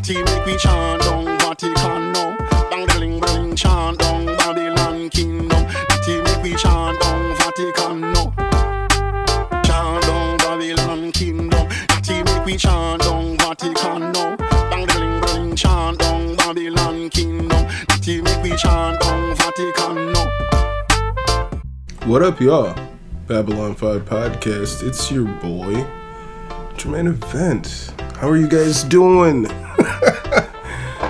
Natty make we chant down Vatican now. Bang the ling chant down Babylon kingdom. Natty make we chant down Vatican now. Chant down Babylon kingdom. Natty make we chant down Vatican now. Bang the ling chant down Babylon kingdom. Natty make we chant down Vatican now. What up, y'all? Babylon 5 Podcast. It's your boy, Jermaine Event. How are you guys doing?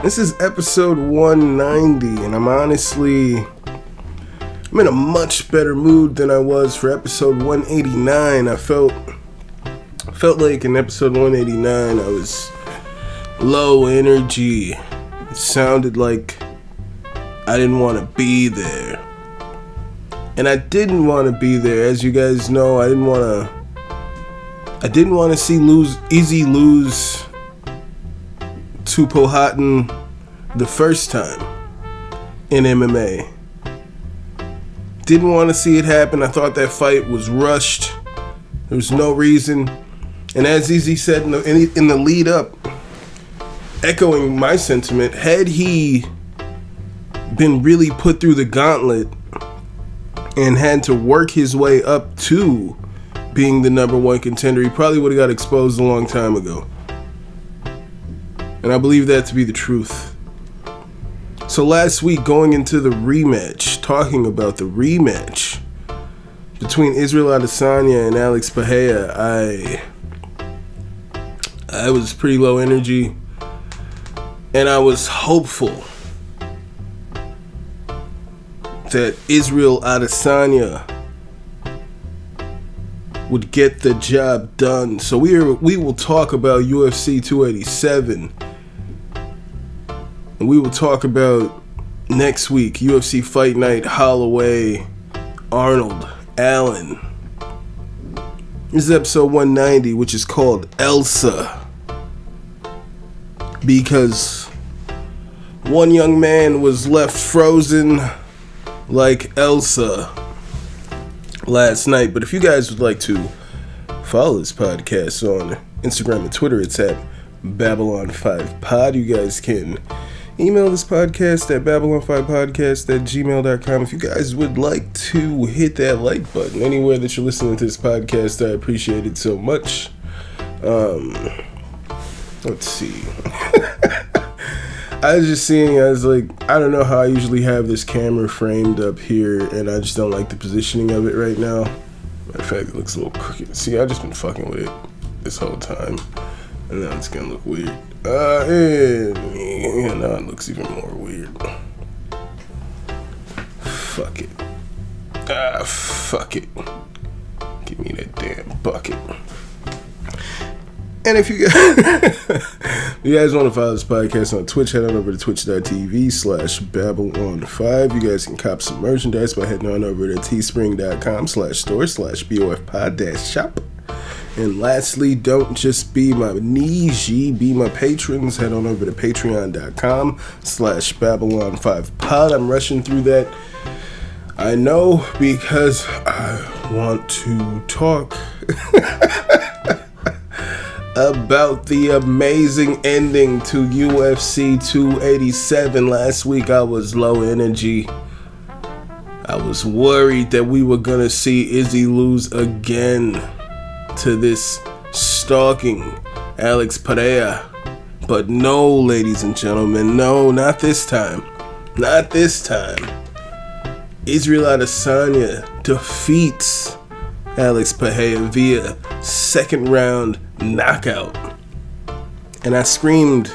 This is episode 190, and I'm in a much better mood than I was for episode 189. I felt like in episode 189 I was low energy. It sounded like I didn't want to be there. And I didn't want to be there. As you guys know, I didn't want to see Izzy lose to Powhatan the first time in MMA. Didn't want to see it happen. I thought that fight was rushed. There was no reason. And as Izzy said in the lead up, echoing my sentiment, had he been really put through the gauntlet and had to work his way up to being the number one contender, he probably would have got exposed a long time ago. And I believe that to be the truth. So last week, going into the rematch, talking about the rematch between Israel Adesanya and Alex Pereira, I was pretty low energy, and I was hopeful that Israel Adesanya would get the job done. So we will talk about UFC 287, and we will talk about next week UFC Fight Night, Holloway, Arnold, Allen. This is episode 190, which is called Elsa, because one young man was left frozen like Elsa last night. But if you guys would like to follow this podcast on Instagram and Twitter, it's at Babylon5Pod. You guys can email this podcast at Babylon5Podcast@gmail.com. If you guys would like to hit that like button anywhere that you're listening to this podcast, I appreciate it so much. Let's see. I was like, I don't know how I usually have this camera framed up here, and I just don't like the positioning of it right now. Matter of fact, it looks a little crooked. See, I've just been fucking with it this whole time, and now it's gonna look weird. Now it looks even more weird. Fuck it. Fuck it. Give me that damn bucket. And if you guys want to follow this podcast on Twitch, head on over to twitch.tv/Babylon5. You guys can cop some merchandise by heading on over to teespring.com/store/BOFpod-shop. And lastly, don't just be my Niji, be my patrons. Head on over to patreon.com/Babylon5pod. I'm rushing through that, I know, because I want to talk about the amazing ending to UFC 287. Last week I was low energy. I was worried that we were gonna see Izzy lose again to this stalking Alex Pereira. But no, ladies and gentlemen, no, not this time. Not this time. Israel Adesanya defeats Alex Pereira via second round knockout. And I screamed.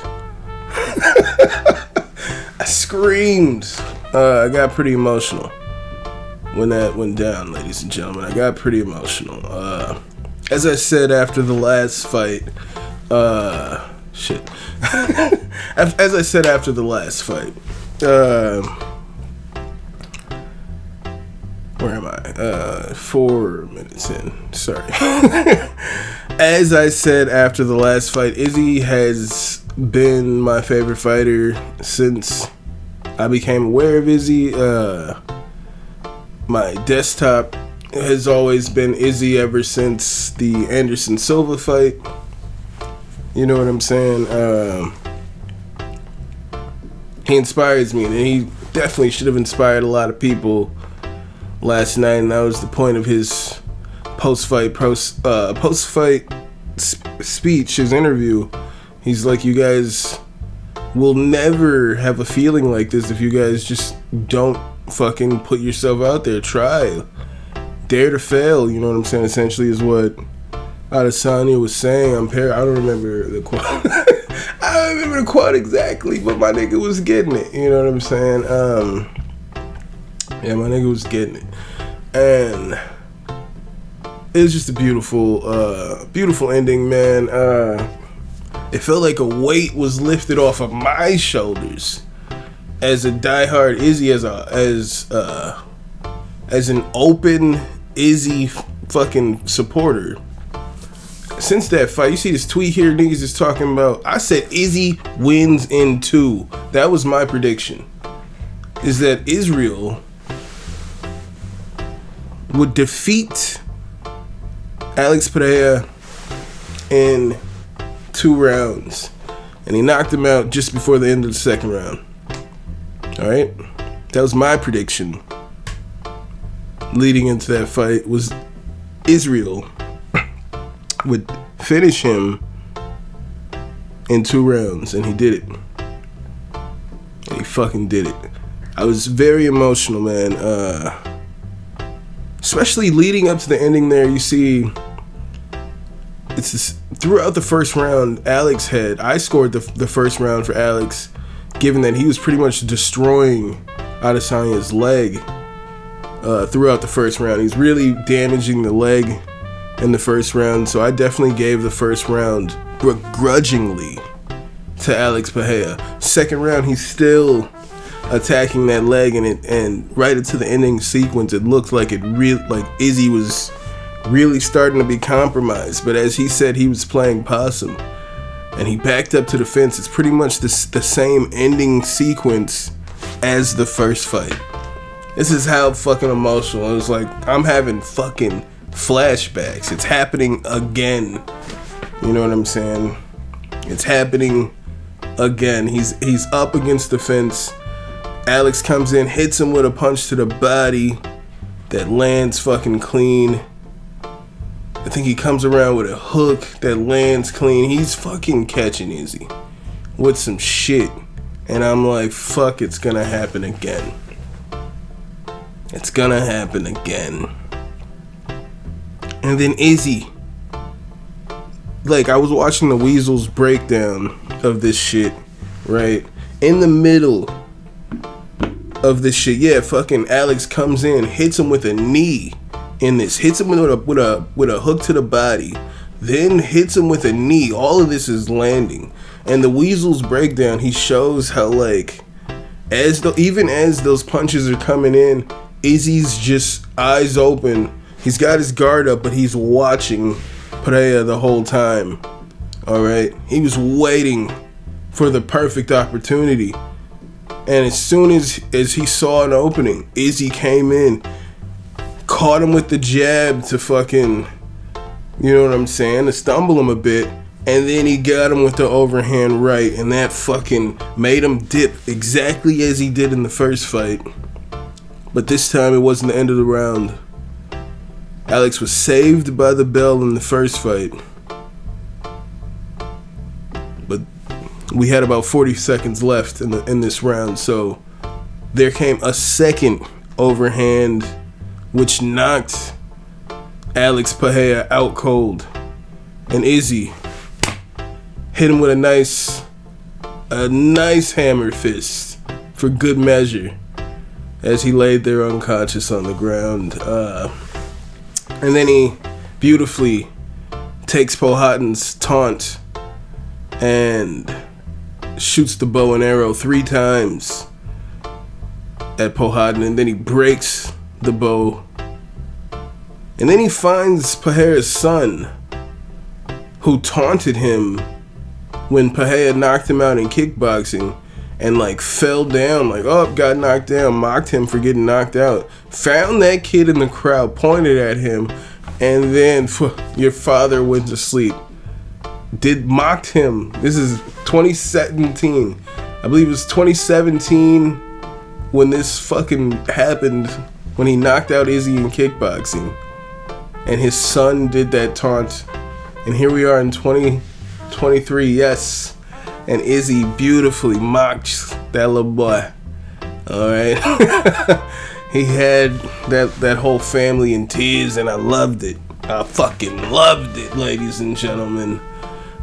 I got pretty emotional when that went down, ladies and gentlemen. I got pretty emotional. As I said after the last fight, as I said after the last fight, where am I? 4 minutes in. Sorry. As I said after the last fight, Izzy has been my favorite fighter since I became aware of Izzy. My desktop has always been Izzy ever since the Anderson Silva fight. You know what I'm saying? He inspires me, and he definitely should have inspired a lot of people last night, and that was the point of his post-fight speech, his interview. He's like, you guys will never have a feeling like this if you guys just don't fucking put yourself out there. Try. Dare to fail, you know what I'm saying? Essentially is what Adesanya was saying. I don't remember the quote. I don't remember the quote exactly, but my nigga was getting it. You know what I'm saying? Yeah, my nigga was getting it. And it was just a beautiful ending, man. It felt like a weight was lifted off of my shoulders as a diehard Izzy, as an open Izzy fucking supporter. Since that fight, you see this tweet here, niggas is talking about, I said Izzy wins in 2. That was my prediction. Is that Israel would defeat Alex Pereira in 2 rounds. And he knocked him out just before the end of the second round. Alright? That was my prediction. Leading into that fight was Israel would finish him in 2 rounds, and he did it. And he fucking did it. I was very emotional, man. Especially leading up to the ending there, you see, it's this, throughout the first round, I scored the first round for Alex, given that he was pretty much destroying Adesanya's leg throughout the first round. He's really damaging the leg in the first round, so I definitely gave the first round begrudgingly to Alex Pereira. Second round, he's still attacking that leg, and right into the ending sequence, it looked like Izzy was really starting to be compromised. But as he said, he was playing possum, and he backed up to the fence. It's pretty much the same ending sequence as the first fight. This is how fucking emotional. It was like, I'm having fucking flashbacks. It's happening again. You know what I'm saying? It's happening again. He's up against the fence. Alex comes in, hits him with a punch to the body that lands fucking clean. I think he comes around with a hook that lands clean. He's fucking catching Izzy with some shit. And I'm like, fuck, it's gonna happen again. It's gonna happen again. And then Izzy, like, I was watching the Weasel's breakdown of this shit, right? In the middle of this shit, yeah, fucking Alex comes in, hits him with a knee in this, hits him with a hook to the body, then hits him with a knee. All of this is landing. And the Weasel's breakdown, he shows how, like, even as those punches are coming in, Izzy's just eyes open. He's got his guard up, but he's watching Pereira the whole time. Alright? He was waiting for the perfect opportunity. And as soon as he saw an opening, Izzy came in, caught him with the jab to fucking, you know what I'm saying, to stumble him a bit. And then he got him with the overhand right, and that fucking made him dip exactly as he did in the first fight. But this time it wasn't the end of the round. Alex was saved by the bell in the first fight. But we had about 40 seconds left in this round, so there came a second overhand, which knocked Alex Pereira out cold. And Izzy hit him with a nice hammer fist for good measure as he laid there unconscious on the ground. And then he beautifully takes Powhatan's taunt and shoots the bow and arrow 3 times at Powhatan, and then he breaks the bow. And then he finds Pereira's son, who taunted him when Pereira knocked him out in kickboxing, and like fell down, like, oh, got knocked down, mocked him for getting knocked out. Found that kid in the crowd, pointed at him, and then your father went to sleep. Mocked him. This is 2017. I believe it was 2017 when this fucking happened, when he knocked out Izzy in kickboxing. And his son did that taunt. And here we are in 2023, yes. And Izzy beautifully mocked that little boy. Alright. He had that whole family in tears, and I loved it. I fucking loved it, ladies and gentlemen.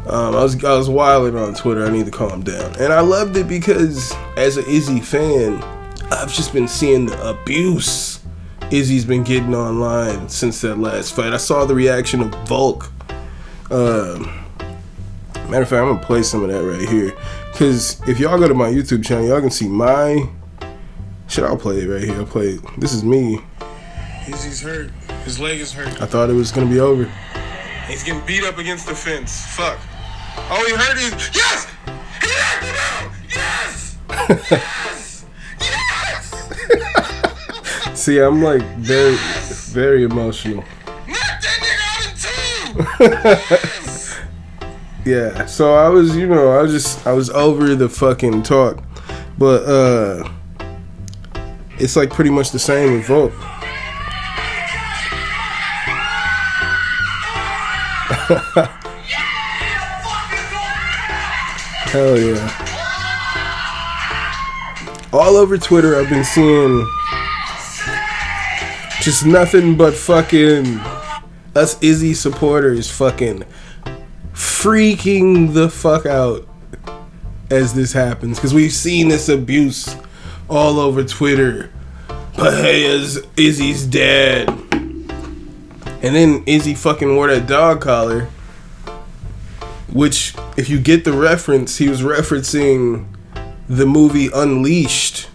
I was wilding on Twitter. I need to calm down. And I loved it because, as an Izzy fan, I've just been seeing the abuse Izzy's been getting online since that last fight. I saw the reaction of Volk. Matter of fact, I'm gonna play some of that right here. Because if y'all go to my YouTube channel, y'all can see my... Shit, I'll play it right here. I'll play it. This is me. Izzy's hurt. His leg is hurt. I thought it was gonna be over. He's getting beat up against the fence. Fuck. All he heard is, yes! He knocked him out! Yes! Yes! Yes! See, I'm like very emotional. Knock that nigga out in two! Yes! Yeah, so I was over the fucking talk. But it's like pretty much the same with Volk. Hell yeah. All over Twitter I've been seeing just nothing but fucking us Izzy supporters fucking freaking the fuck out as this happens, because we've seen this abuse all over Twitter. But hey, as Izzy's dad. And then Izzy fucking wore that dog collar, which, if you get the reference, he was referencing the movie Unleashed,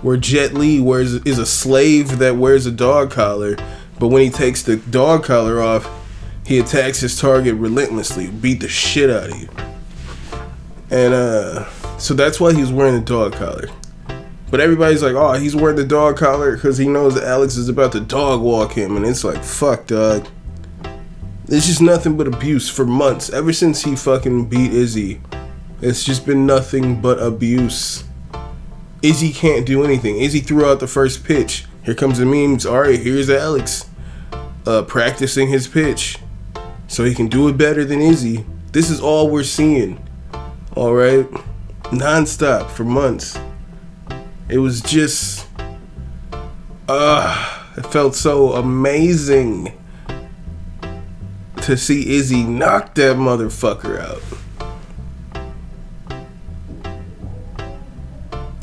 where Jet Li is a slave that wears a dog collar, but when he takes the dog collar off, he attacks his target relentlessly, beat the shit out of you. And so that's why he's wearing the dog collar. But everybody's like, oh, he's wearing the dog collar because he knows that Alex is about to dog walk him. And it's like, fuck, dog. It's just nothing but abuse for months. Ever since he fucking beat Izzy, it's just been nothing but abuse. Izzy can't do anything. Izzy threw out the first pitch. Here comes the memes. All right, here's Alex practicing his pitch so he can do it better than Izzy. This is all we're seeing. All right? Non-stop for months. It was just, it felt so amazing to see Izzy knock that motherfucker out.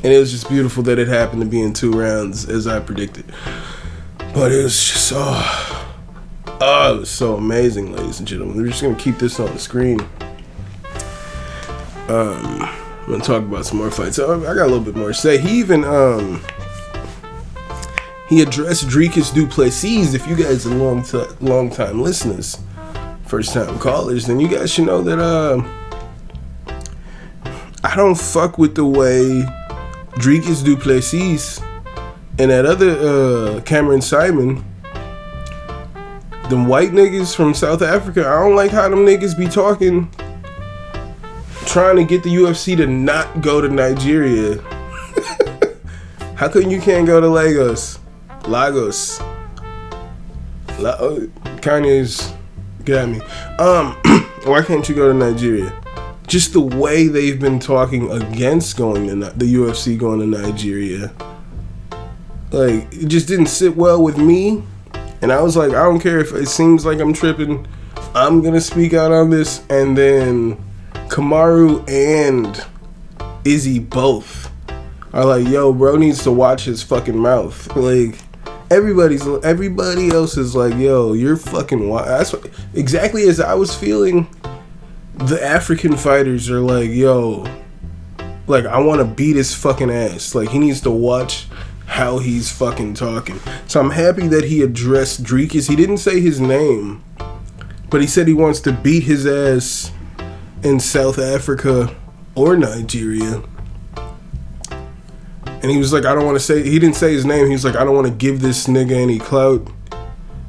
And it was just beautiful that it happened to be in 2 rounds, as I predicted. But it was just, it was so amazing, ladies and gentlemen. We're just going to keep this on the screen. I'm gonna talk about some more fights. I got a little bit more to say. He even he addressed Dricus du Plessis. If you guys are long time listeners, first time callers, then you guys should know that I don't fuck with the way Dricus du Plessis and that other Cameron Simon, them white niggas from South Africa. I don't like how them niggas be talking, trying to get the UFC to not go to Nigeria. How come you can't go to Lagos? Kanye's got me. Why can't you go to Nigeria? Just the way they've been talking against going to the UFC going to Nigeria. Like, it just didn't sit well with me. And I was like, I don't care if it seems like I'm tripping. I'm gonna speak out on this. And then Kamaru and Izzy both are like, yo, bro needs to watch his fucking mouth. Like, everybody else is like, yo, you're fucking wild. That's what, exactly as I was feeling. The African fighters are like, yo, like, I want to beat his fucking ass. Like, he needs to watch how he's fucking talking. So I'm happy that he addressed Dricus. He didn't say his name, but he said he wants to beat his ass in South Africa or Nigeria. And he was like, I don't want to say, he didn't say his name. He was like, I don't want to give this nigga any clout.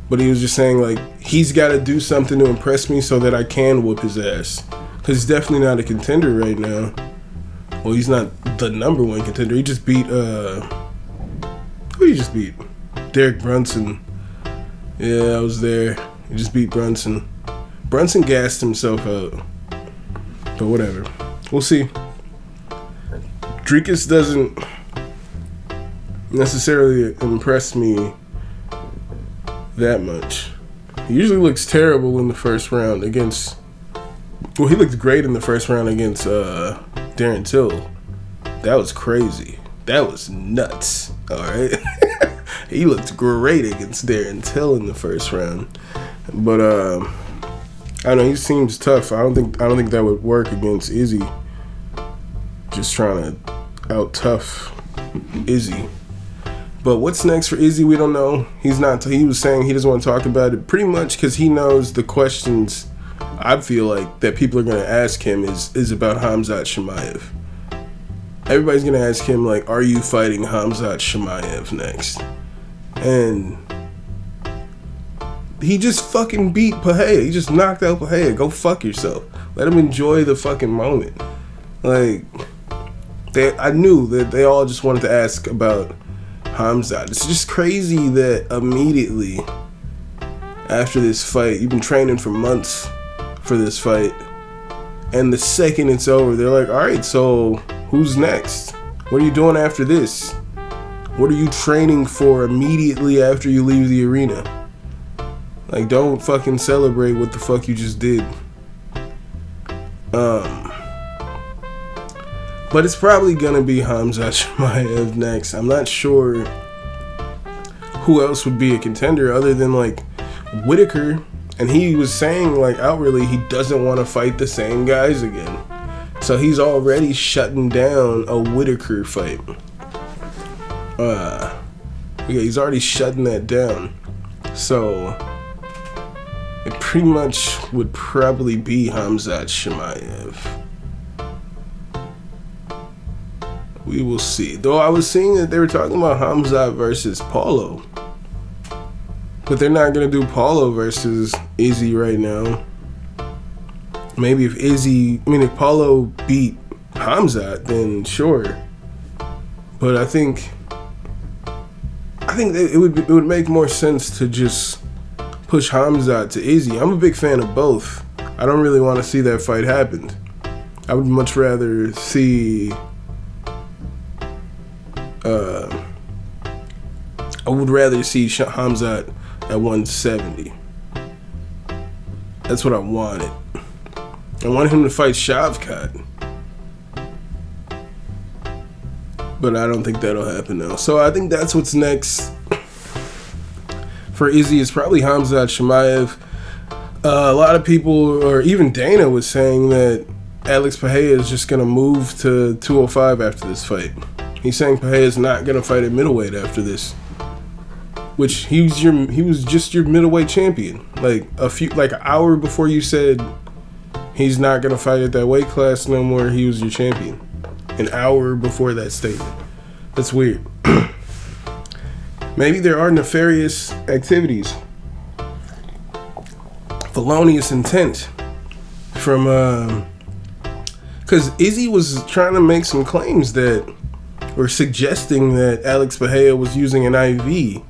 But he was just saying, like, he's got to do something to impress me so that I can whoop his ass. Because he's definitely not a contender right now. Well, he's not the number one contender. He just beat who he just beat? Derek Brunson. Yeah, I was there. He just beat Brunson. Brunson gassed himself out. But whatever. We'll see. Dricus doesn't necessarily impress me that much. He usually looks terrible in the first round against... Well, he looked great in the first round against Darren Till. That was crazy. That was nuts. Alright? He looked great against Darren Till in the first round. But I don't know, he seems tough. I don't think that would work against Izzy. Just trying to out tough Izzy. But what's next for Izzy, we don't know. He was saying he doesn't want to talk about it pretty much because he knows the questions I feel like that people are going to ask him is about Khamzat Chimaev. Everybody's going to ask him, like, are you fighting Khamzat Chimaev next? And he just fucking beat Pahea. He just knocked out Pahea. Go fuck yourself. Let him enjoy the fucking moment. Like, I knew that they all just wanted to ask about Khamzat. It's just crazy that immediately after this fight, you've been training for months for this fight, and the second it's over, they're like, alright, so who's next? What are you doing after this? What are you training for immediately after you leave the arena? Like, don't fucking celebrate what the fuck you just did. But it's probably gonna be Khamzat Chimaev next. I'm not sure who else would be a contender other than like Whitaker. And he was saying like outwardly he doesn't want to fight the same guys again. So he's already shutting down a Whitaker fight. Yeah, he's already shutting that down. So it pretty much would probably be Khamzat Chimaev. We will see. Though I was seeing that they were talking about Khamzat versus Paulo. But they're not going to do Paulo versus Izzy right now. Maybe if Paulo beat Khamzat, then sure. But I think that it would make more sense to just push Khamzat to Izzy. I'm a big fan of both. I don't really want to see that fight happen. I would much rather see... I would rather see Khamzat at 170. That's what I wanted. I wanted him to fight Shavkat. But I don't think that'll happen now. So I think that's what's next for Izzy. It's probably Khamzat Chimaev. A lot of people, or even Dana, was saying that Alex Pahea is just going to move to 205 after this fight. He's saying Pahea is not going to fight at middleweight after this. Which he was just your middleweight champion. Like an hour before you said he's not gonna fight at that weight class no more, he was your champion. An hour before that statement. That's weird. Maybe there are nefarious activities, felonious intent from because Izzy was trying to make some claims that were suggesting that Alex Pahea was using an IV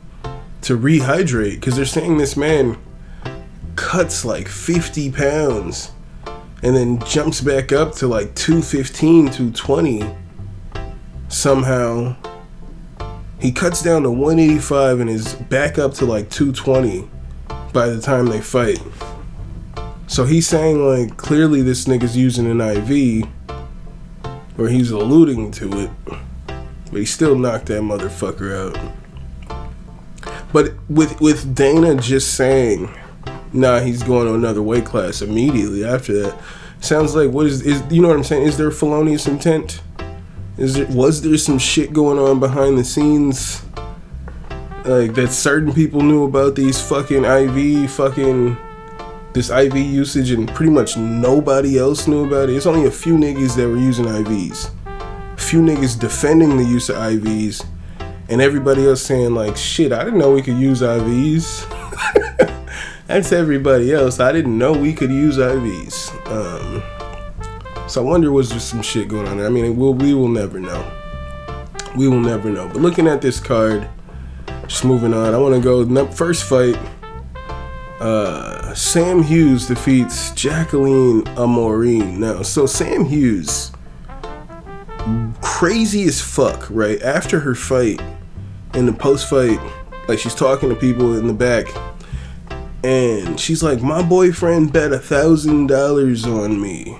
to rehydrate, because they're saying this man cuts like 50 pounds and then jumps back up to like 215, 220 somehow. He cuts down to 185 and is back up to like 220 by the time they fight. So he's saying like clearly this nigga's using an IV, or he's alluding to it, but he still knocked that motherfucker out. But with Dana just saying, nah, he's going to another weight class immediately after that, sounds like what is you know what I'm saying? Is there felonious intent? Was there some shit going on behind the scenes, like that certain people knew about these fucking this IV usage, and pretty much nobody else knew about it? It's only a few niggas that were using IVs, a few niggas defending the use of IVs. And everybody else saying like, shit, I didn't know we could use IVs. That's everybody else. I didn't know we could use IVs. So I wonder was there some shit going on there. I mean, we will never know. We will never know. But looking at this card, just moving on, I want to go first fight. Sam Hughes defeats Jacqueline Amorim. Now, so Sam Hughes, crazy as fuck, right? After her fight, in the post-fight, like she's talking to people in the back, and she's like, my boyfriend bet $1,000 on me.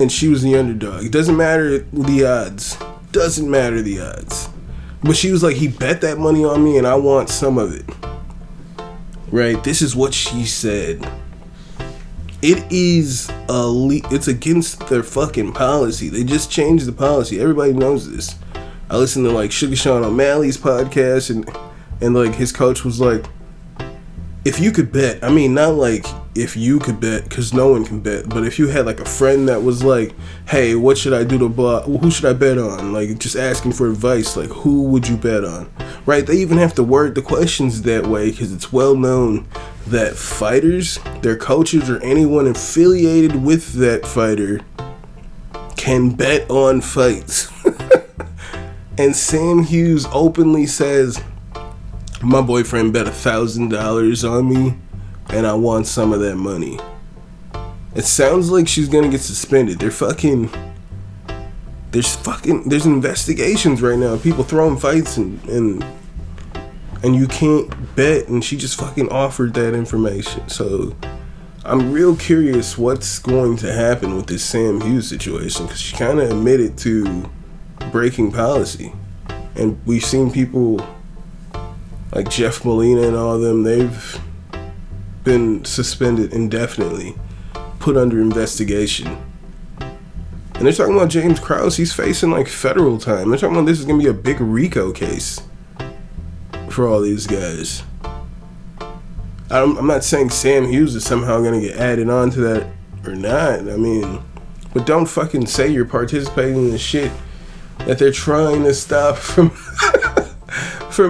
And she was the underdog. It doesn't matter the odds. Doesn't matter the odds. But she was like, he bet that money on me and I want some of it. Right? This is what she said. It is it's against their fucking policy. They just changed the policy. Everybody knows this. I listened to like Sugar Sean O'Malley's podcast and like his coach was like, if you could bet, I mean, not like if you could bet, because no one can bet, but if you had like a friend that was like, hey, what should I do to who should I bet on? Like just asking for advice, like who would you bet on? Right? They even have to word the questions that way because it's well known that fighters, their coaches, or anyone affiliated with that fighter can bet on fights. And Sam Hughes openly says, my boyfriend bet $1,000 on me and I want some of that money. It sounds like she's gonna get suspended. There's investigations right now. People throwing fights and you can't bet, and she just fucking offered that information. So I'm real curious what's going to happen with this Sam Hughes situation, because she kind of admitted to breaking policy. And we've seen people like Jeff Molina and all of them, they've been suspended indefinitely, put under investigation. And they're talking about James Krause, he's facing like federal time. They're talking about this is going to be a big RICO case for all these guys. I'm not saying Sam Hughes is somehow going to get added on to that or not. I mean, but don't fucking say you're participating in the shit that they're trying to stop from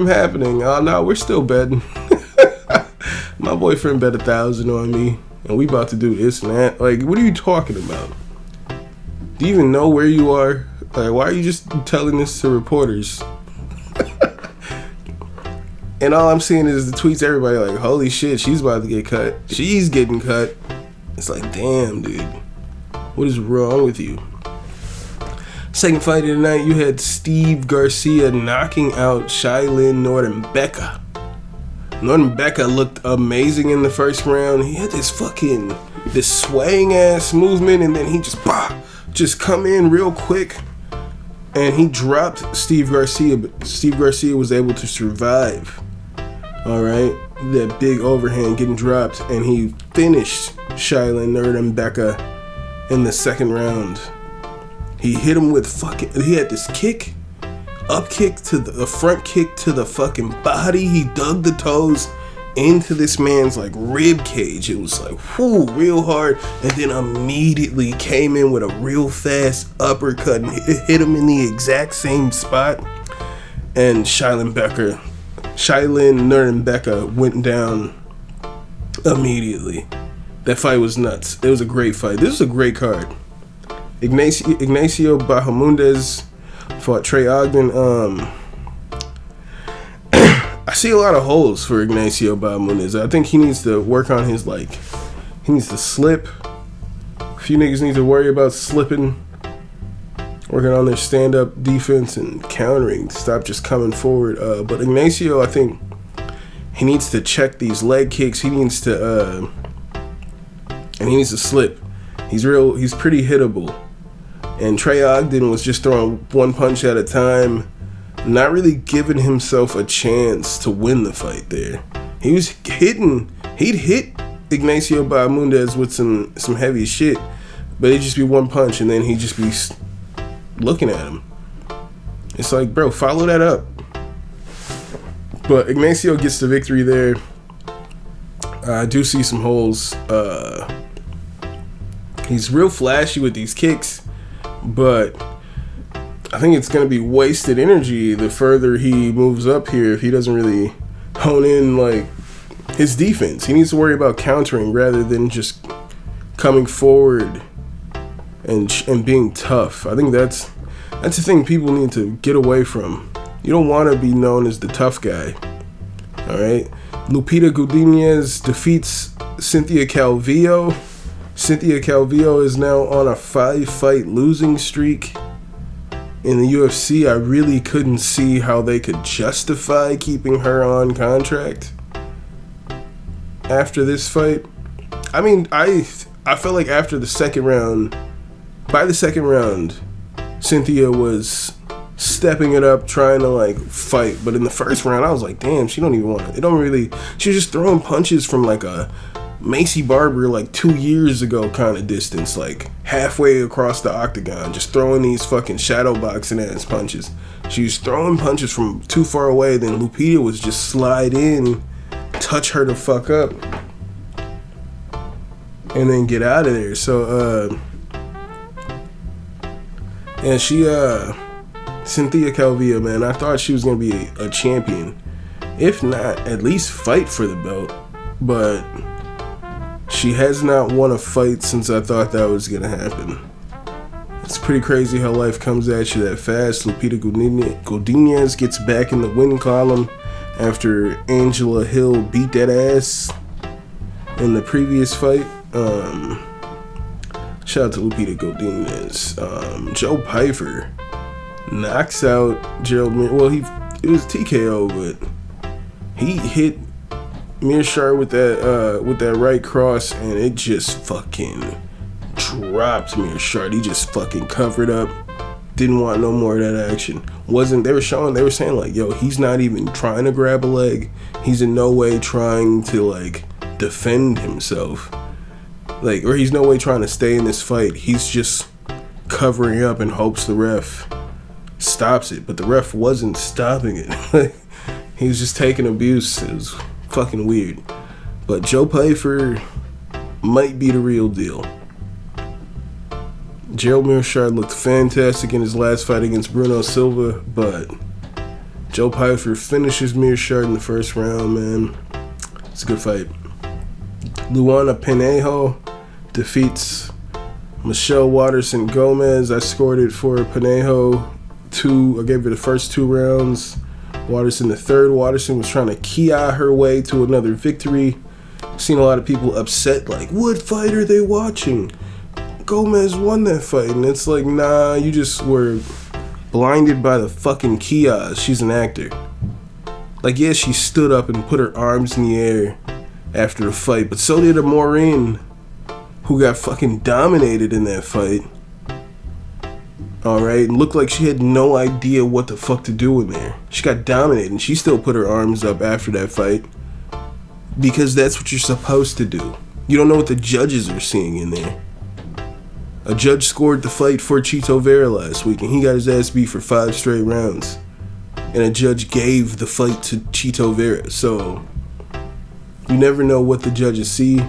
happening. Oh no, we're still betting. My boyfriend bet $1,000 on me and we about to do this and that. Like, what are you talking about? Do you even know where you are? Like, why are you just telling this to reporters? And all I'm seeing is the tweets, everybody like, holy shit, she's about to get cut. She's getting cut. It's like, damn, dude. What is wrong with you? Second fight of the night, you had Steve Garcia knocking out Shailin Nordenbecker. Nordenbecker looked amazing in the first round. He had this swaying ass movement, and then he just come in real quick, and he dropped Steve Garcia, but Steve Garcia was able to survive. Alright, that big overhand getting dropped, and he finished Shailin Nordenbecker in the second round. He hit him with he had this kick, up kick to the front kick to the fucking body. He dug the toes into this man's like rib cage. It was like, whoo, real hard, and then immediately came in with a real fast uppercut and hit him in the exact same spot. And Shailin Nordenbecker went down immediately. That fight was nuts. It was a great fight. This is a great card. Ignacio Bahamondes fought Trey Ogden. I see a lot of holes for Ignacio Bahamondes. I think he needs to work on his, he needs to slip. A few niggas need to worry about slipping. Working on their stand-up defense and countering. Stop just coming forward. But Ignacio, I think he needs to check these leg kicks. He needs to, and he needs to slip. He's pretty hittable. And Trey Ogden was just throwing one punch at a time, not really giving himself a chance to win the fight there. He'd hit Ignacio Bahamondes with some heavy shit, but it'd just be one punch and then he'd just be looking at him. It's like, bro, follow that up. But Ignacio gets the victory there. I do see some holes. He's real flashy with these kicks, but I think it's going to be wasted energy the further he moves up here if he doesn't really hone in like his defense. He needs to worry about countering rather than just coming forward and being tough. I think that's the thing people need to get away from. You don't want to be known as the tough guy. All right. Lupita Godinez defeats Cynthia Calvillo. Cynthia Calvillo is now on a 5-fight losing streak in the UFC. I really couldn't see how they could justify keeping her on contract after this fight. I mean, I felt like after the second round, by the second round, Cynthia was stepping it up, trying to like fight. But in the first round, I was like, damn, she don't even want it. It don't really. She was just throwing punches from like a Macy Barber like 2 years ago kind of distance, like halfway across the octagon, just throwing these fucking shadow boxing ass punches. She was throwing punches from too far away. Then Lupita was just slide in, touch her to fuck up, and then get out of there. So and she Cynthia Calvillo, man, I thought she was gonna be a champion, if not at least fight for the belt, but she has not won a fight since I thought that was gonna happen. It's pretty crazy how life comes at you that fast. Lupita Godinez gets back in the win column after Angela Hill beat that ass in the previous fight. Shout out to Lupita Godinez. Joe Pyfer knocks out Gerald Mir. Well, it was TKO, but he hit Mearshart with that right cross, and it just fucking dropped Mearshart. He just fucking covered up. Didn't want no more of that action. They were saying like, yo, he's not even trying to grab a leg. He's in no way trying to like defend himself. Like, or he's no way trying to stay in this fight. He's just covering up and hopes the ref stops it. But the ref wasn't stopping it. He was just taking abuse. It was fucking weird. But Joe Pyfer might be the real deal. Gerald Mearshart looked fantastic in his last fight against Bruno Silva, but Joe Pyfer finishes Mearshart in the first round, man. It's a good fight. Luana Pinejo defeats Michelle Waterson Gomez. I scored it for Pinejo. I gave her the first 2 rounds. Waterson the third. Waterson was trying to key-eye her way to another victory. Seen a lot of people upset, like, what fight are they watching? Gomez won that fight. And it's like, nah, you just were blinded by the fucking key-eyes. She's an actor. Like, yeah, she stood up and put her arms in the air after the fight, but so did a Maureen, who got fucking dominated in that fight. Alright, and looked like she had no idea what the fuck to do in there. She got dominated, and she still put her arms up after that fight, because that's what you're supposed to do. You don't know what the judges are seeing in there. A judge scored the fight for Chito Vera last week, and he got his ass beat for 5 straight rounds. And a judge gave the fight to Chito Vera, so you never know what the judges see.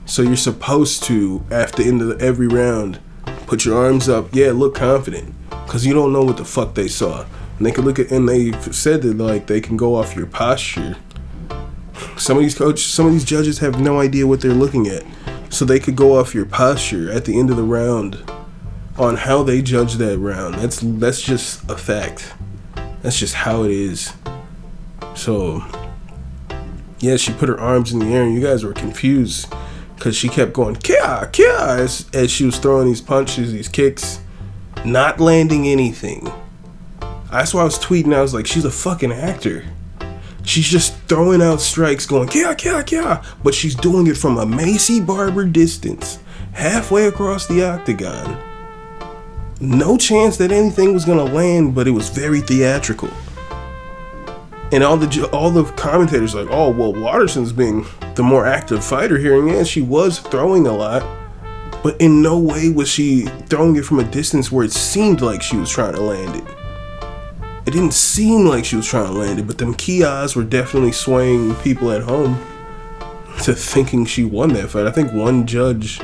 So you're supposed to, after the end of every round, put your arms up. Yeah, look confident, because you don't know what the fuck they saw. And they can look at, and they said that like they can go off your posture. Some of these judges have no idea what they're looking at, so they could go off your posture at the end of the round on how they judge that round. That's just a fact. That's just how it is. So yeah, she put her arms in the air, and you guys were confused because she kept going kia kia as she was throwing these punches, these kicks, not landing anything. That's why I was tweeting. I was like, she's a fucking actor. She's just throwing out strikes, going kia kia kia, but she's doing it from a Macy Barber distance, halfway across the octagon. No chance that anything was gonna land, but it was very theatrical. And all the commentators like, oh, well, Waterson's being the more active fighter here. And yeah, she was throwing a lot, but in no way was she throwing it from a distance where it seemed like she was trying to land it. It didn't seem like she was trying to land it, but them kiosks were definitely swaying people at home to thinking she won that fight. I think one judge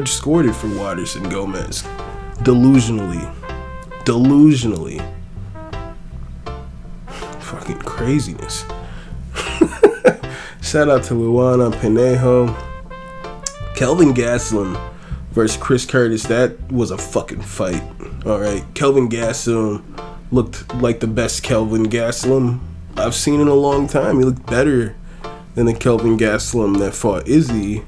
scored it for Waterson Gomez. Delusionally. Fucking craziness. Shout out to Luana Pinejo. Kelvin Gastelum versus Chris Curtis, that was a fucking fight. Alright, Kelvin Gastelum looked like the best Kelvin Gastelum I've seen in a long time. He looked better than the Kelvin Gastelum that fought Izzy.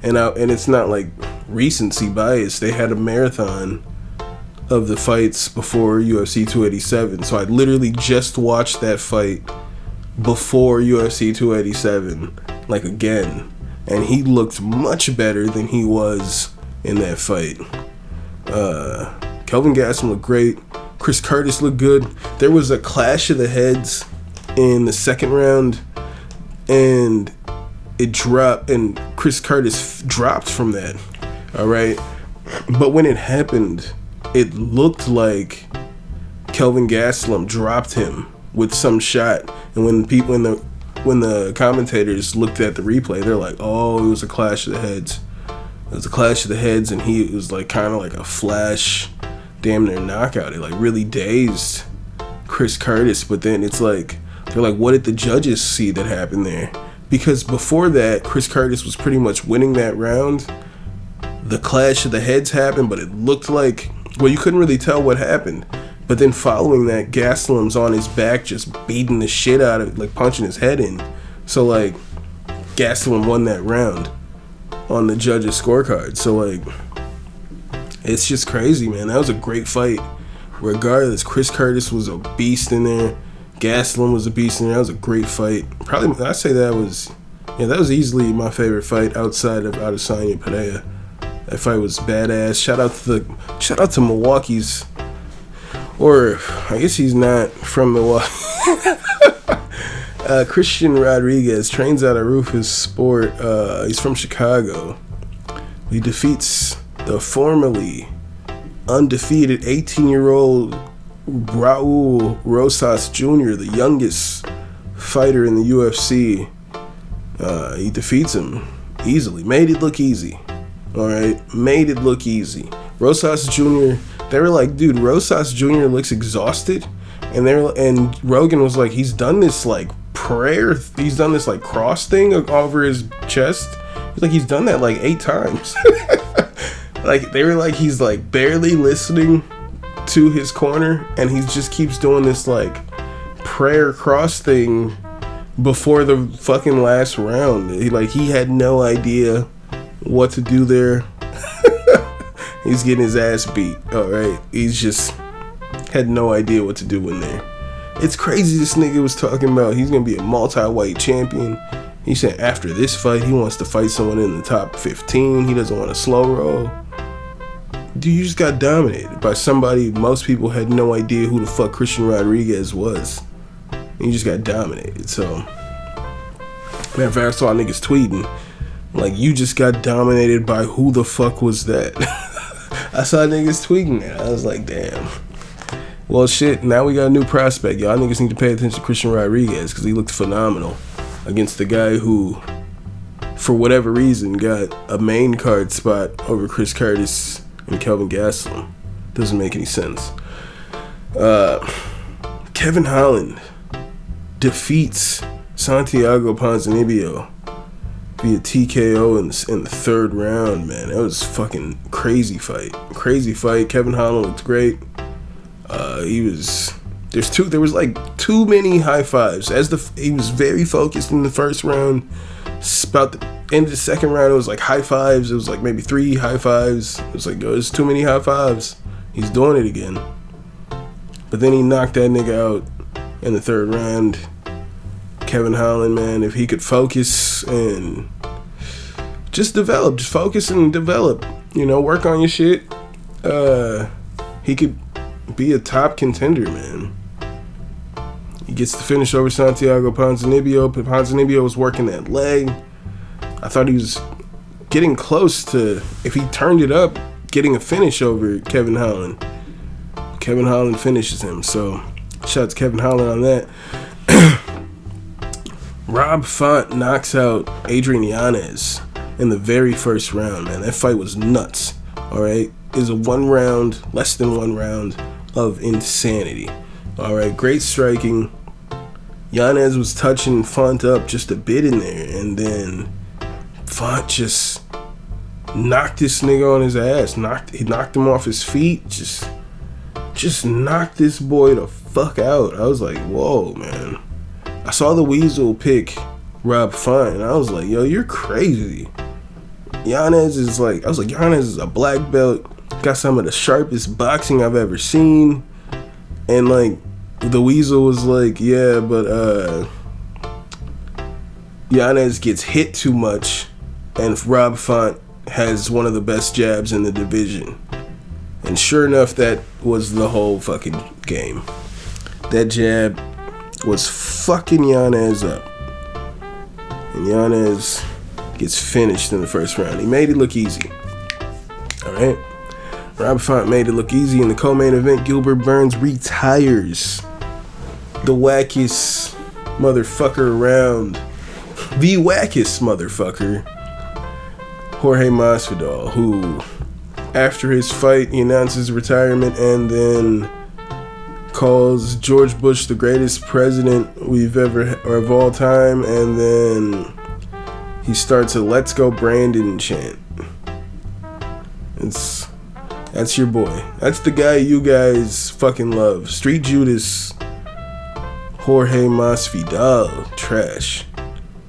And it's not like recency bias. They had a marathon of the fights before UFC 287. So I literally just watched that fight before UFC 287, like again. And he looked much better than he was in that fight. Kelvin Gastelum looked great. Chris Curtis looked good. There was a clash of the heads in the second round, and it dropped, and Chris Curtis dropped from that. Alright? But when it happened, it looked like Kelvin Gastelum dropped him with some shot. And when the commentators looked at the replay, they're like, oh, it was a clash of the heads. It was a clash of the heads, and it was like kind of like a flash, damn near knockout. It like really dazed Chris Curtis. But then it's like, they're like, what did the judges see that happened there? Because before that, Chris Curtis was pretty much winning that round. The clash of the heads happened, but it looked like, well, you couldn't really tell what happened. But then following that, Gastelum's on his back just beating the shit out of it, like punching his head in. So like, Gastelum won that round on the judges' scorecard. So like, it's just crazy, man. That was a great fight. Regardless, Chris Curtis was a beast in there. Gastelum was a beast in there. That was a great fight. Probably, I'd say that was easily my favorite fight outside of Adesanya Pereira. That fight was badass. Shout out to Milwaukee's, or I guess he's not from Milwaukee. Christian Rodriguez trains out of Rufus Sport. He's from Chicago. He defeats the formerly undefeated 18-year-old Raul Rosas Jr., the youngest fighter in the UFC. He defeats him easily. Made it look easy. Alright? Made it look easy. Rosas Jr., they were like, dude, Rosas Jr. looks exhausted. And Rogan was like, he's done this like he's done this like cross thing over his chest. He's like, he's done that like 8 times. Like, they were like, he's like barely listening to his corner, and he just keeps doing this like prayer cross thing before the fucking last round. He had no idea what to do there. He's getting his ass beat. Alright, he's just had no idea what to do in there. It's crazy. This nigga was talking about he's gonna be a multi-weight champion. He said after this fight he wants to fight someone in the top 15. He doesn't want a slow roll. Dude, you just got dominated by somebody most people had no idea who the fuck Christian Rodriguez was. And you just got dominated. So, matter of fact, I saw niggas tweeting like, you just got dominated by who the fuck was that? I saw niggas tweeting that. I was like, damn. Well, shit, now we got a new prospect. Y'all niggas need to pay attention to Christian Rodriguez, because he looked phenomenal against the guy who, for whatever reason, got a main card spot over Chris Curtis and Kelvin Gastelum. Doesn't make any sense. Kevin Holland defeats Santiago Ponzinibbio via TKO in the third round, man. That was fucking crazy fight. Crazy fight. Kevin Holland looked great. There was like too many high fives. He was very focused in the first round. About the end of the second round, it was like high fives. It was like maybe 3 high fives. It was like, oh, there's too many high fives. He's doing it again. But then he knocked that nigga out in the third round. Kevin Holland, man, if he could focus and just focus and develop, work on your shit, he could be a top contender, man. He gets to finish over Santiago Ponzinibbio, but Ponzinibbio was working that leg. I thought he was getting close to, if he turned it up, getting a finish over Kevin Holland. Kevin Holland finishes him, so shout out to Kevin Holland on that. Rob Font knocks out Adrian Yanez in the very first round, man. That fight was nuts, alright? It was less than one round of insanity. Alright, great striking. Yanez was touching Font up just a bit in there, and then Font just knocked this nigga on his ass. He knocked him off his feet. Just knocked this boy the fuck out. I was like, whoa, man. I saw the Weasel pick Rob Font, and I was like, yo, you're crazy. Yanez is like, I was like, Yanez is a black belt, got some of the sharpest boxing I've ever seen. And like, the Weasel was like, yeah, but Yanez gets hit too much, and Rob Font has one of the best jabs in the division. And sure enough, that was the whole fucking game. That jab was fucking Yanez up. And Yanez gets finished in the first round. He made it look easy. Alright? Rob Font made it look easy in the co-main event. Gilbert Burns retires. The wackest motherfucker around. The wackest motherfucker. Jorge Masvidal, who, after his fight, he announces retirement and then calls George Bush the greatest president we've ever, or of all time, and then he starts a "Let's Go Brandon" chant. That's your boy. That's the guy you guys fucking love. Street Judas Jorge Masvidal. Trash.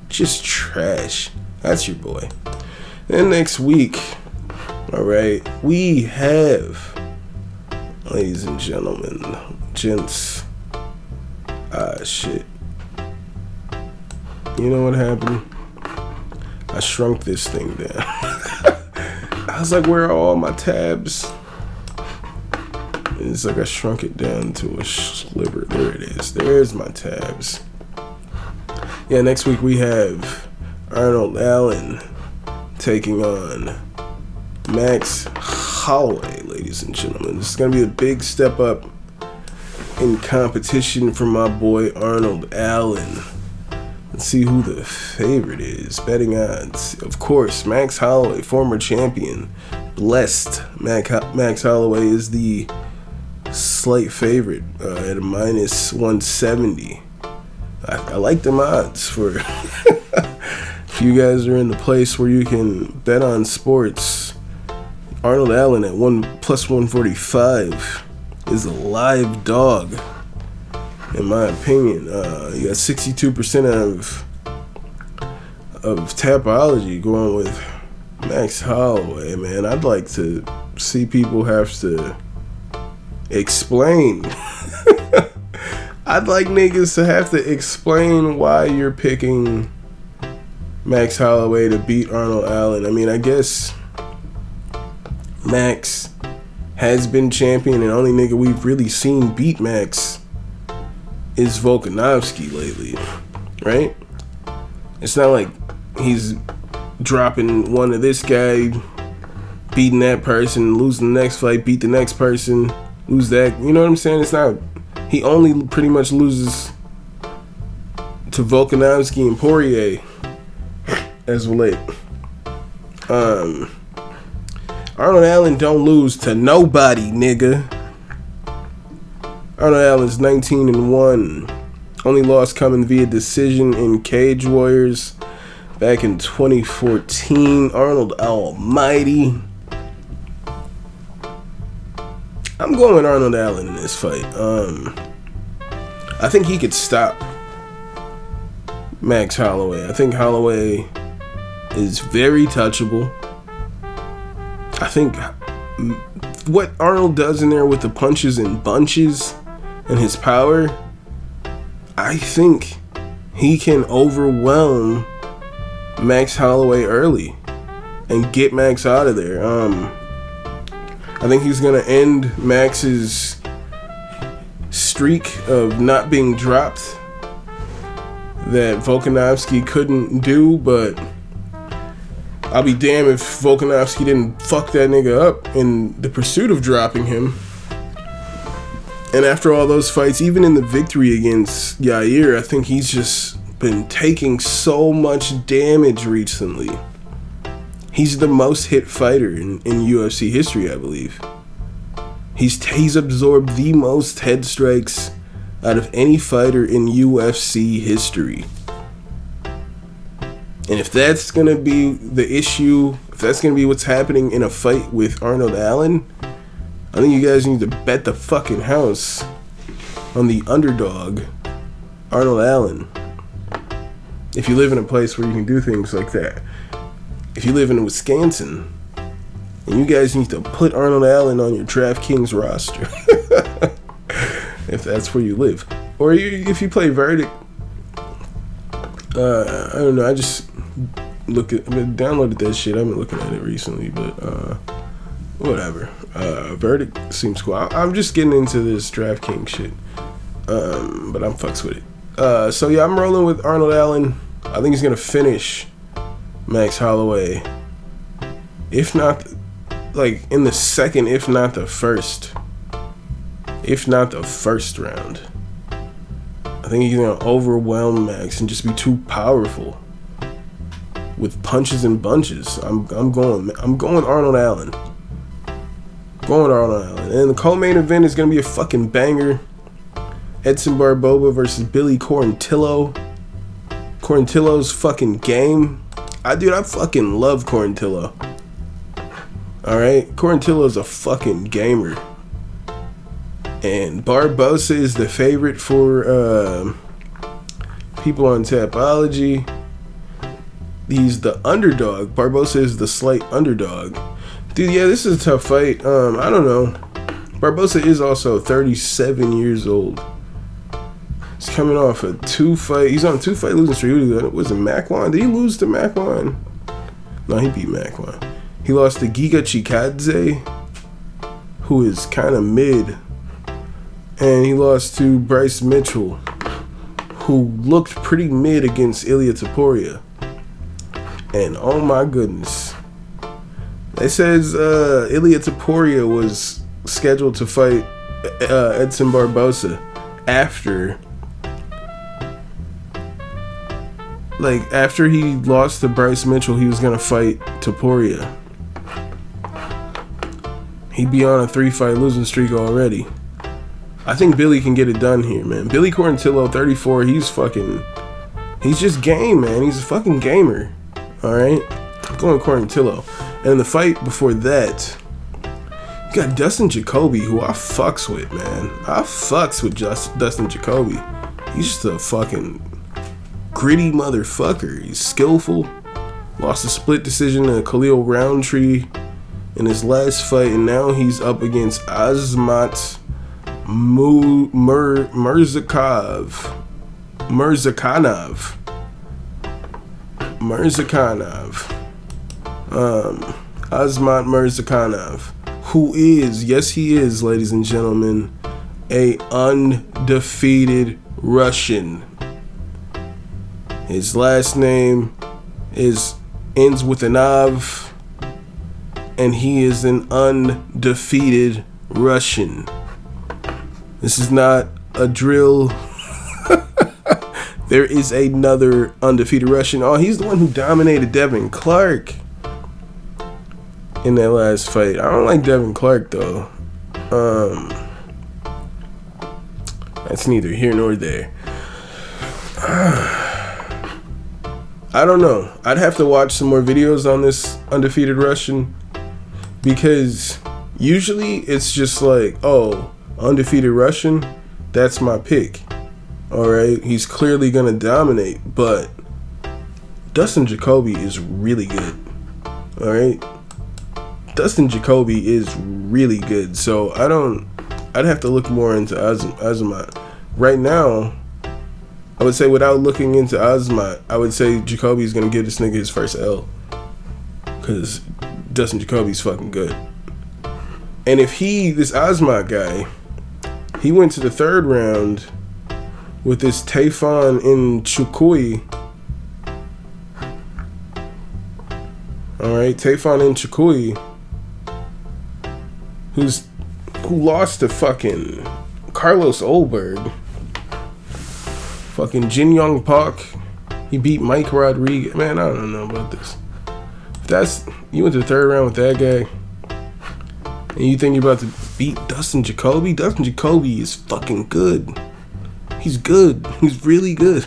Just trash. That's your boy. Then next week, alright, we have, ladies and gentlemen, gents, shit. You know what happened? I shrunk this thing down. I was like, where are all my tabs? It's like I shrunk it down to a sliver. There it is. There's my tabs. Yeah, next week we have Arnold Allen taking on Max Holloway, ladies and gentlemen. This is going to be a big step up in competition for my boy Arnold Allen. Let's see who the favorite is. Betting odds. Of course, Max Holloway, former champion. Blessed. Max Holloway is the slight favorite at a minus 170. I like them odds for... If you guys are in the place where you can bet on sports, Arnold Allen at plus 145 is a live dog, in my opinion. You got 62% of Tapology going with Max Holloway, man. I'd like to see people have to explain. I'd like niggas to have to explain why you're picking Max Holloway to beat Arnold Allen. I mean, I guess Max has been champion, and only nigga we've really seen beat Max is Volkanovski lately, right? It's not like he's dropping one of this guy, beating that person, losing the next fight, beat the next person, lose that. You know what I'm saying? It's not. He only pretty much loses to Volkanovski and Poirier as of late. Arnold Allen don't lose to nobody, nigga. Arnold Allen's 19-1. Only loss coming via decision in Cage Warriors back in 2014. Arnold Almighty. I'm going with Arnold Allen in this fight. I think he could stop Max Holloway. I think Holloway is very touchable. I think what Arnold does in there with the punches and bunches and his power, I think he can overwhelm Max Holloway early and get Max out of there. I think he's going to end Max's streak of not being dropped that Volkanovski couldn't do, but I'll be damned if Volkanovski didn't fuck that nigga up in the pursuit of dropping him. And after all those fights, even in the victory against Yair, I think he's just been taking so much damage recently. He's the most hit fighter in UFC history, I believe. He's absorbed the most head strikes out of any fighter in UFC history. And if that's going to be the issue that's going to be what's happening in a fight with Arnold Allen, I think you guys need to bet the fucking house on the underdog, Arnold Allen. If you live in a place where you can do things like that. If you live in Wisconsin, and you guys need to put Arnold Allen on your DraftKings roster. If that's where you live. Or if you play Verdict. I don't know, I just downloaded that shit. I've been looking at it recently, but whatever. Verdict seems cool. I'm just getting into this DraftKings shit. But I'm fucks with it. So yeah, I'm rolling with Arnold Allen. I think he's gonna finish Max Holloway. If not, like in the second, if not the first round. I think he's gonna overwhelm Max and just be too powerful with punches and bunches. I'm going Arnold Allen. And the co-main event is gonna be a fucking banger. Edson Barboza versus Billy Quarantillo. Quarantillo's fucking game. I fucking love Quarantillo. Alright? Quarantillo's a fucking gamer. And Barboza is the favorite for people on Tapology. He's the underdog. Barboza is the slight underdog. Dude, yeah, this is a tough fight. I don't know. Barboza is also 37 years old. He's coming off a 2-fight. He's on a 2-fight losing streak. Was it Makwan? Did he lose to Makwan? No, he beat Makwan. He lost to Giga Chikadze, who is kind of mid. And he lost to Bryce Mitchell, who looked pretty mid against Ilia Topuria. And oh my goodness. It says Ilia Topuria was scheduled to fight Edson Barboza after he lost to Bryce Mitchell. He was going to fight Topuria. He'd be on a 3-fight losing streak already. I think Billy can get it done here, man. Billy Quarantillo, 34, he's just game, man. He's a fucking gamer. Alright? I'm going Quarantillo. And in the fight before that, you got Dustin Jacoby, who I fucks with, man. I fucks with Dustin Jacoby. He's just a fucking gritty motherfucker. He's skillful. Lost a split decision to Khalil Roundtree in his last fight, and now he's up against Azmat Murzakhanov. Azmat Murzakhanov, who is, yes he is, ladies and gentlemen, a undefeated Russian. His last name ends with an Av, and he is an undefeated Russian. This is not a drill. There is another undefeated Russian. Oh, he's the one who dominated Devin Clark in that last fight. I don't like Devin Clark though. That's neither here nor there. I don't know. I'd have to watch some more videos on this undefeated Russian, because usually it's just like, oh, undefeated Russian, that's my pick. Alright, he's clearly gonna dominate, but Dustin Jacoby is really good. Alright? Dustin Jacoby is really good, so I'd have to look more into Azmat. Right now, I would say without looking into Azmat, I would say Jacoby's gonna give this nigga his first L. Cause Dustin Jacoby's fucking good. And if this Azmat guy, he went to the third round with this Tayfun in Chukui. Alright, Tayfun in Chukui, who lost to fucking Carlos Olberg. Fucking Jin Young Park. He beat Mike Rodriguez. Man, I don't know about this. If you went to the third round with that guy, and you think you're about to beat Dustin Jacoby? Dustin Jacoby is fucking good. He's good. He's really good.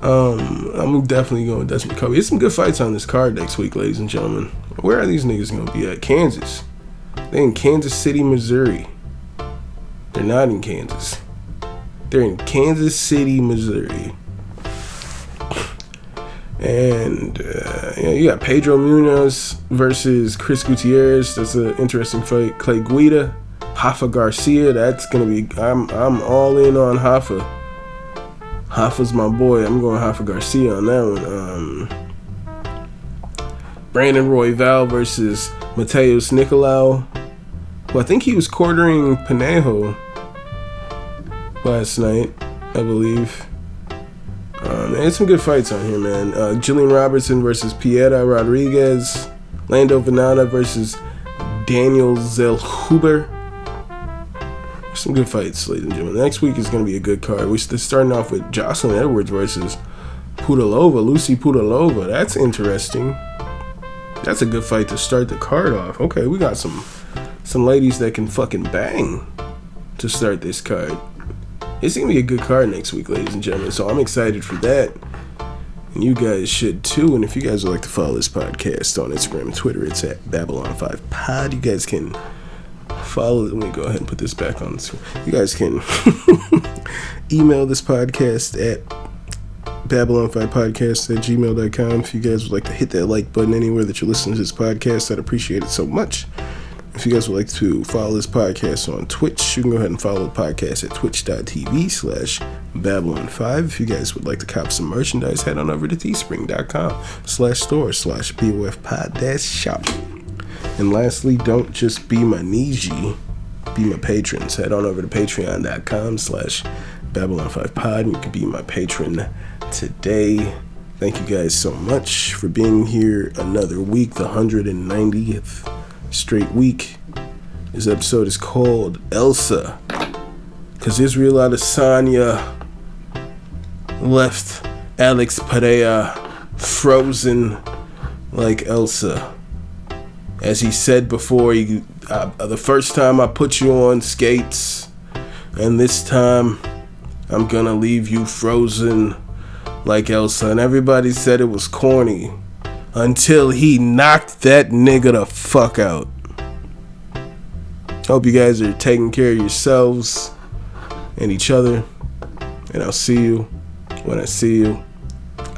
I'm definitely going with Dustin Kobe. There's some good fights on this card next week, ladies and gentlemen. Where are these niggas going to be at? Kansas. They're in Kansas City, Missouri. They're not in Kansas. They're in Kansas City, Missouri. And you got Pedro Munoz versus Chris Gutierrez. That's an interesting fight. Clay Guida, Rafa Garcia. That's gonna be. I'm all in on Rafa. Rafa's my boy. I'm going Rafa Garcia on that one. Brandon Royval versus Mateus Nicolau. Well, I think he was quartering Panejo last night, I believe. There's some good fights on here, man. Jillian Robertson versus Piera Rodriguez. Lando Venata versus Daniel Zellhuber. Some good fights, ladies and gentlemen. Next week is going to be a good card. We're starting off with Jocelyn Edwards versus Pudilova, Lucy Pudilova. That's interesting. That's a good fight to start the card off. Okay, we got some ladies that can fucking bang to start this card. It's going to be a good card next week, ladies and gentlemen, so I'm excited for that. And you guys should too. And if you guys would like to follow this podcast on Instagram and Twitter, it's at Babylon5Pod. You guys can follow. Let me go ahead and put this back on the screen. You guys can email this podcast at Babylon5podcast@gmail.com. If you guys would like to hit that like button anywhere that you're listening to this podcast, I'd appreciate it so much. If you guys would like to follow this podcast on Twitch, you can go ahead and follow the podcast at twitch.tv/Babylon5. If you guys would like to cop some merchandise, head on over to teespring.com/store/BOFpod-shop. And lastly, don't just be my Niji, be my patrons. Head on over to patreon.com/Babylon5pod and you can be my patron today. Thank you guys so much for being here another week, the 190th straight week. This episode is called Elsa, because Israel Adesanya left Alex Pereira frozen like Elsa. As he said before, the first time I put you on skates, and this time I'm gonna leave you frozen like Elsa. And everybody said it was corny until he knocked that nigga the fuck out. Hope you guys are taking care of yourselves and each other. And I'll see you when I see you.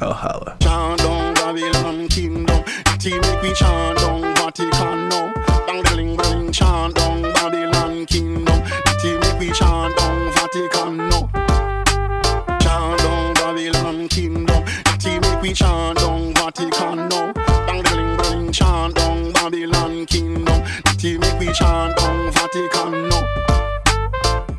I'll holla. Chant down Babylon kingdom. Team make we chant down Vatican now. Dangling bling chant down Babylon kingdom. Team make we chant down Vatican now. Chant down Babylon kingdom. Team make we chant down Vatican now. Dangling bling chant down Babylon kingdom. Team make we chant down Vatican